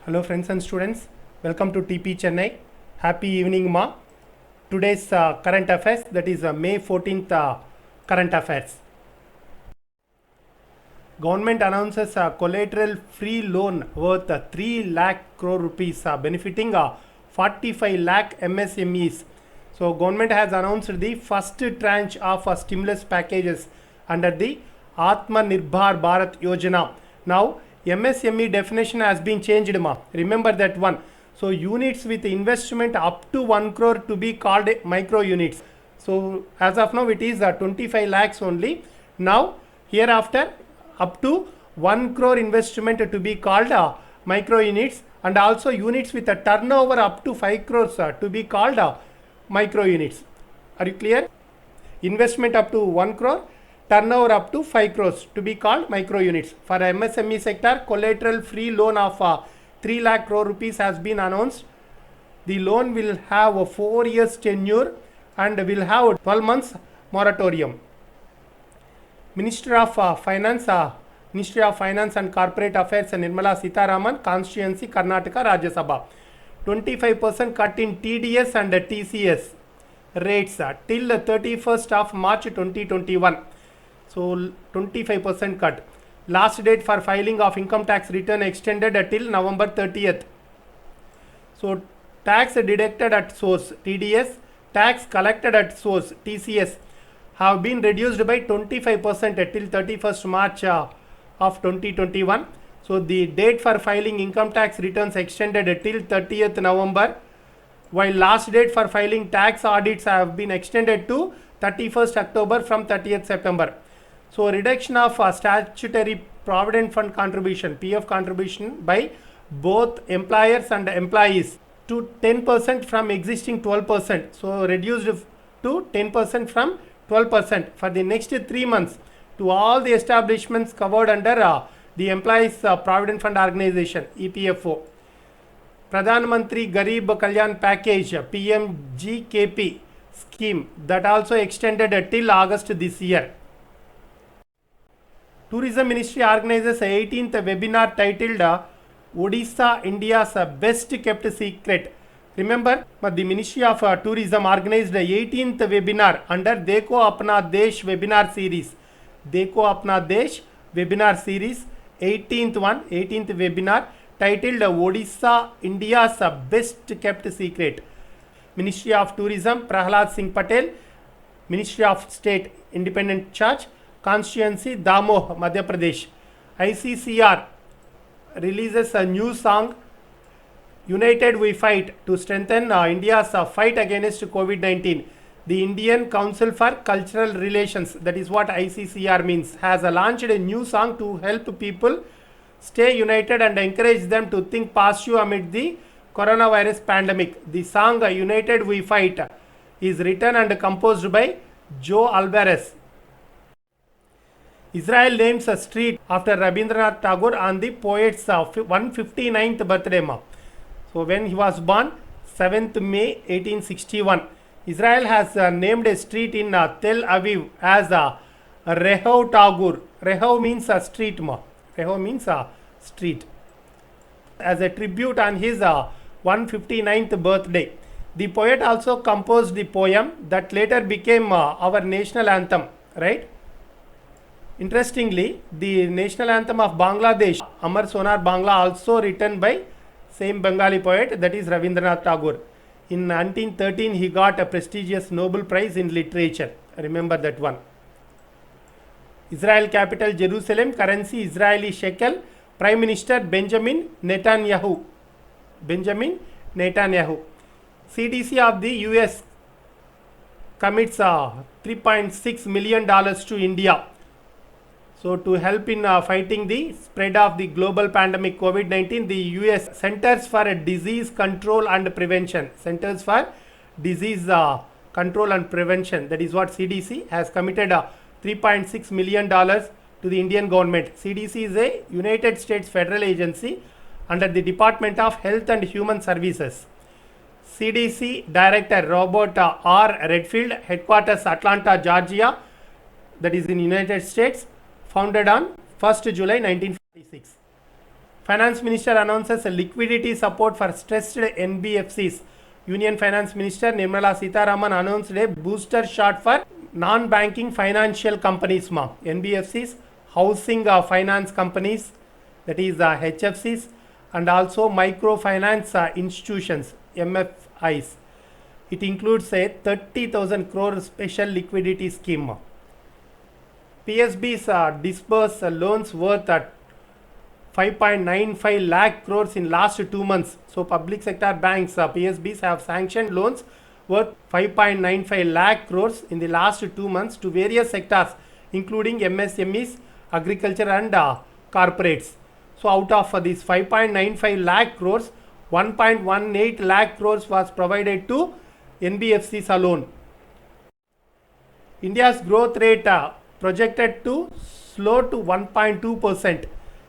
Hello friends and students, welcome to TP Chennai. Happy evening ma. Today's current affairs, that is May 14th current affairs. Government announces a collateral free loan worth 3 lakh crore rupees benefiting 45 lakh MSMEs. So government has announced the first tranche of stimulus packages under the Atmanirbhar Bharat Yojana. Now MSME definition has been changed ma. Remember that one. So units with investment up to 1 crore to be called micro units. So as of now it is 25 lakhs only. Now hereafter up to 1 crore investment to be called micro units, and also units with a turnover up to 5 crores to be called micro units. Are you clear? Investment up to 1 crore, turnover up to 5 crores to be called micro units. For MSME sector, collateral free loan of 3 lakh crore rupees has been announced. The loan will have a 4 years tenure and will have 12 months moratorium. Ministry of Finance and Corporate Affairs Nirmala Sitharaman, constituency Karnataka Rajya Sabha. 25% cut in TDS and TCS rates till 31st of March 2021. So 25% cut. Last date for filing of income tax return extended till November 30th. So tax deducted at source TDS, tax collected at source TCS have been reduced by 25% till 31st March of 2021. So the date for filing income tax returns extended till 30th November, while last date for filing tax audits have been extended to 31st October from 30th September. So reduction of statutory provident fund contribution PF contribution by both employers and employees to 10% from existing 12%. So reduced to 10% from 12% for the next 3 months to all the establishments covered under the Employees Provident Fund Organization EPFO. Pradhan Mantri Garib Kalyan Package PMGKP scheme that also extended till August this year. Tourism Ministry organizes a 18th webinar titled Odisha India's Best Kept Secret. Remember, the Ministry of Tourism organized the 18th webinar under Dekho Apna Desh webinar series. Dekho Apna Desh webinar series, 18th webinar titled Odisha India's Best Kept Secret. Ministry of Tourism Prahlad Singh Patel, Ministry of State Independent Church, Constituency Damoh, Madhya Pradesh. ICCR releases a new song United We Fight to strengthen India's fight against COVID-19. The Indian Council for Cultural Relations, that is what ICCR means, has launched a new song to help people stay united and encourage them to think positive amid the coronavirus pandemic. The song United We Fight is written and composed by Joe Alvarez. Israel names a street after Rabindranath Tagore on the poet's 159th birthday. So when he was born, 7th May 1861. Israel has named a street in Tel Aviv as Rehov Tagore. Rehov means a street. Rehov means a street. As a tribute on his 159th birthday. The poet also composed the poem that later became our national anthem, right? Interestingly, the national anthem of Bangladesh, Amar Sonar Bangla, also written by same Bengali poet, that is Rabindranath Tagore. In 1913, he got a prestigious Nobel Prize in Literature. Remember that one. Israel capital Jerusalem, currency Israeli shekel, Prime Minister Benjamin Netanyahu. CDC of the US commits $3.6 million to India. So to help in fighting the spread of the global pandemic COVID-19, the US Centers for Disease Control and Prevention, Centers for Disease Control and Prevention, that is what CDC has committed $3.6 million to the Indian government. CDC is a United States federal agency under the Department of Health and Human Services. CDC Director Robert R. Redfield, headquarters Atlanta, Georgia, that is in United States, founded on 1st July 1946. Finance Minister announces a liquidity support for stressed NBFCs. Union Finance Minister Nirmala Sitharaman announced a booster shot for non-banking financial companies, NBFCs, housing finance companies, that is HFCs, and also microfinance institutions, MFIs. It includes a 30,000 crore special liquidity scheme. PSBs disburse loans worth 5.95 lakh crores in last 2 months. So public sector banks, PSBs, have sanctioned loans worth 5.95 lakh crores in the last 2 months to various sectors, including MSMEs, agriculture and corporates. So out of these 5.95 lakh crores, 1.18 lakh crores was provided to NBFCs alone. India's growth rate projected to slow to 1.2%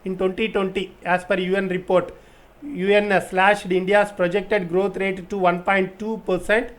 in 2020 as per UN report. UN slashed India's projected growth rate to 1.2%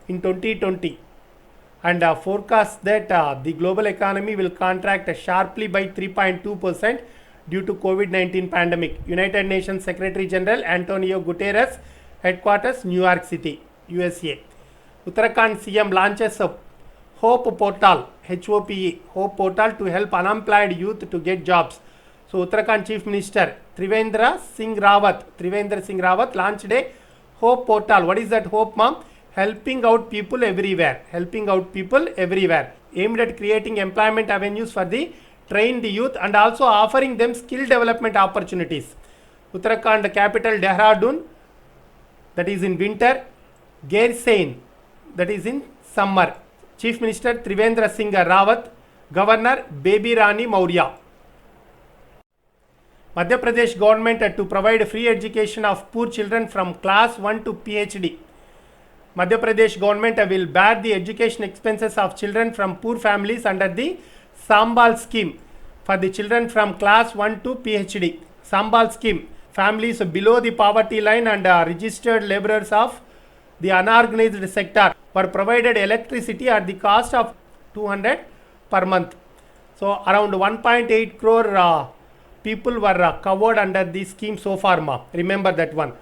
in 2020 and forecasts that the global economy will contract sharply by 3.2% due to COVID-19 pandemic. United Nations Secretary General Antonio Guterres, headquarters New York City, USA. Uttarakhand CM launches a Hope Portal, HOPE, Hope Portal, to help unemployed youth to get jobs. So Uttarakhand Chief Minister Trivendra Singh Rawat launched a Hope Portal. What is that hope, ma'am? Helping out people everywhere. Aimed at creating employment avenues for the trained youth and also offering them skill development opportunities. Uttarakhand capital Dehradun, that is in winter. Gairsain, that is in summer. Chief Minister Trivendra Singh Rawat, Governor Baby Rani Maurya. Madhya Pradesh government to provide free education of poor children from class 1 to PhD. Madhya Pradesh government will bear the education expenses of children from poor families under the Sambal scheme for the children from class 1 to PhD. Sambal scheme, families below the poverty line and registered laborers of the unorganized sector were provided electricity at the cost of 200 per month. So around 1.8 crore people were covered under the scheme so far, ma. Remember that one.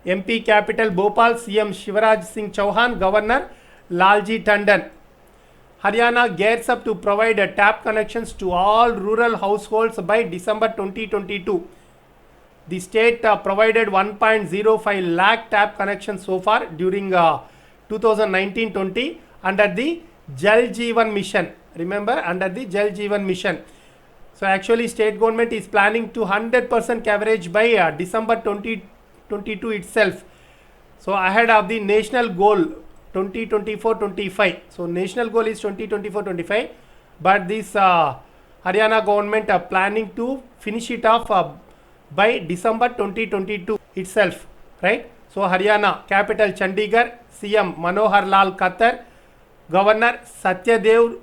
MP capital Bhopal, CM Shivraj Singh Chauhan, Governor Lalji Tandon. Haryana gears up to provide tap connections to all rural households by December 2022. The state provided 1.05 lakh tap connections so far during 2019-20 under the Jal Jeevan Mission. Remember, under the Jal Jeevan Mission. So actually state government is planning to 100% coverage by December 2022 itself. So ahead of the national goal 2024-25. So national goal is 2024-25, but this Haryana government are planning to finish it off by December 2022 itself, right? So Haryana capital Chandigarh, CM Manohar Lal Khattar, Governor Satyadev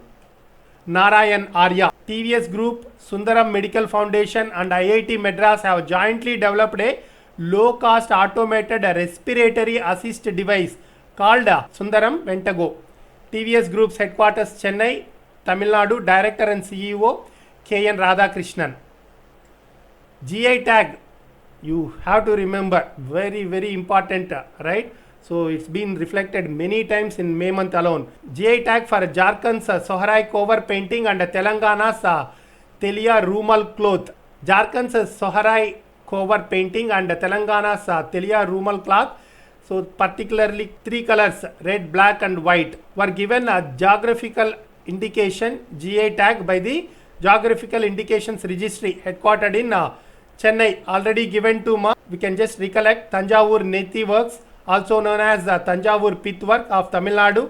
Narayan Arya. TVS Group, Sundaram Medical Foundation and IIT Madras have jointly developed a low-cost automated respiratory assist device called Sundaram Ventago. TVS Group's headquarters Chennai, Tamil Nadu, Director and CEO KN Radhakrishnan. GI tag, you have to remember, very important, right? So it's been reflected many times in May month alone. GI tag for Jharkhand's Soharai cover painting and Telangana's Telia Rumal cloth. Jharkhand's Soharai cover painting and Telangana's Telia Rumal cloth, so particularly three colors, red, black and white, were given a geographical indication GI tag by the Geographical Indications Registry headquartered in Chennai. Already given to we can just recollect Tanjavur Nethi Works, also known as Tanjavur Pith Work of Tamil Nadu,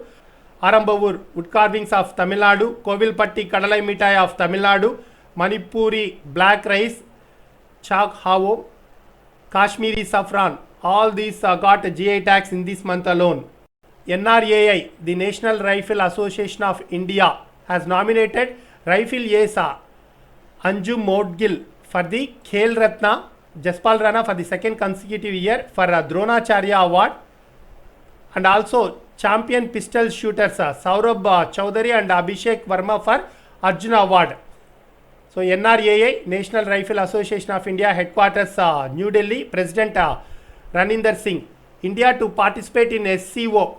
Arambavur Wood Carvings of Tamil Nadu, Kovilpatti Kadalai Mitai of Tamil Nadu, Manipuri Black Rice, Chak Havo, Kashmiri Saffron, all these got GI tags in this month alone. NRAI, the National Rifle Association of India, has nominated Rifle Yesa Anjum Modgil for the Khel Ratna, Jaspal Rana for the second consecutive year for Dronacharya Award, and also champion pistol shooters Saurabh Chowdhury and Abhishek Verma for Arjuna Award. So NRAI, National Rifle Association of India, headquarters New Delhi, President Raninder Singh, India to participate in SCO,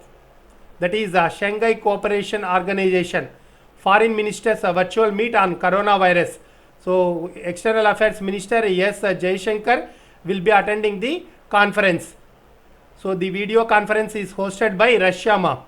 that is Shanghai Cooperation Organization, Foreign Ministers virtual meet on coronavirus. So External Affairs Minister S. Jaishankar will be attending the conference. So the video conference is hosted by Russia.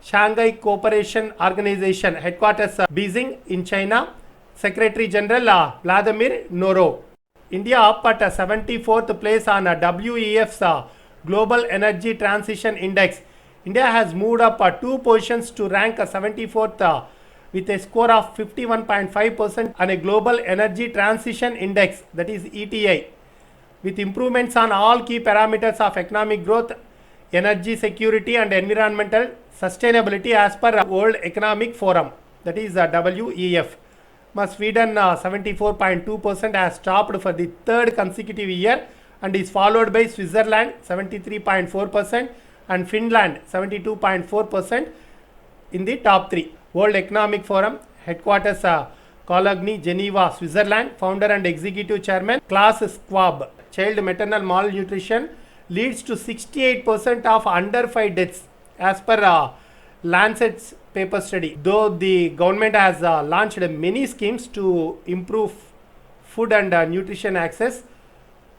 Shanghai Cooperation Organization, headquarters Beijing in China, Secretary General Vladimir Noro. India up at 74th place on WEF's Global Energy Transition Index. India has moved up 2 positions to rank 74th with a score of 51.5% on a Global Energy Transition Index, that is ETI, with improvements on all key parameters of economic growth, energy security and environmental sustainability as per World Economic Forum, that is WEF. Sweden 74.2% has topped for the third consecutive year and is followed by Switzerland 73.4% and Finland 72.4% in the top 3. World Economic Forum, headquarters Cologne, Geneva, Switzerland, founder and executive chairman Klaus Schwab. Child maternal malnutrition leads to 68% of under 5 deaths as per Lancet's paper study. Though the government has launched many schemes to improve food and nutrition access,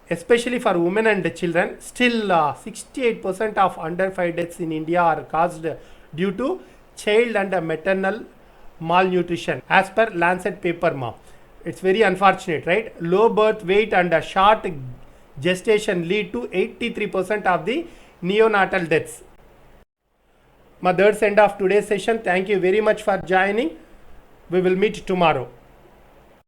especially for women and children, still 68% of under 5 deaths in India are caused due to child and maternal malnutrition as per Lancet paper. It's very unfortunate, right? Low birth weight and short gestation lead to 83% of the neonatal deaths. That's the end of today's session. Thank you very much for joining. We will meet tomorrow.